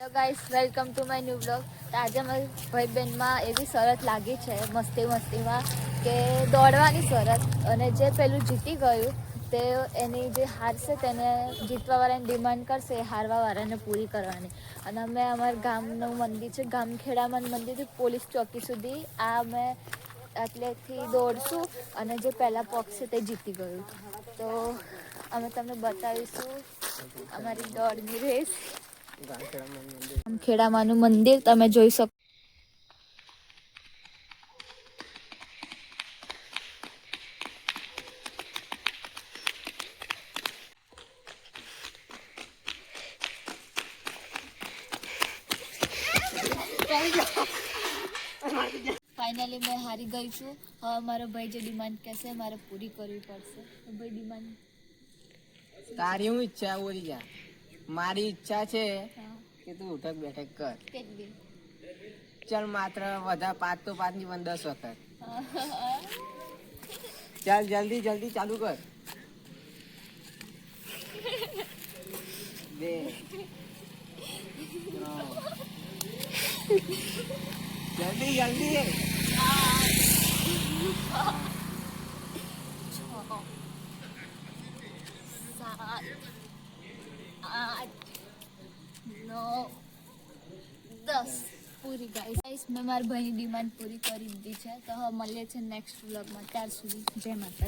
Hello guys, welcome to my new blog. તો આજે અમારી ભાઈ બહેનમાં એવી શરત લાગી છે મસ્તીમાં કે દોડવાની શરત, અને જે પેલું જીતી ગયું તે એની જે હારશે તેને જીતવાવાળાની ડિમાન્ડ કરશે એ હારવાવાળાને પૂરી કરવાની. અને અમે અમારા ગામનું મંદિર છે ગામખેડામાં મંદિરથી પોલીસ ચોકી સુધી આ અમે એટલેથી દોડશું અને જે પહેલાં પક્ષ છે તે જીતી ગયું. તો અમે તમને બતાવીશું અમારી દોડની રેસ. ગામખેડામાંનું મંદિર તમે જોઈ શકો. ફાઇનલી મેં હારી ગઈ છું. હવે મારો ભાઈ જે ડિમાન્ડ કહેશે મારે પૂરી કરવી પડશે. તો ભાઈ ડિમાન્ડ તારી હું ઈચ્છા બોલી જા. મારી ઈચ્છા છે કે તું ઉઠક બેઠક કર. કેટલી? ચાલ માત્ર વધારે 5 તો 5 ની પણ 10 વખત. ચાલ જલ્દી ચાલુ કર. 2 3 જલ્દી 7 8 9 10 પૂરી ગાઈસ. મેં મારા ભાઈની ડિમાન્ડ પૂરી કરી દીધી છે. તો હવે મળીએ છીએ નેક્સ્ટ વ્લોગમાં. ત્યાર સુધી જય માતાજી.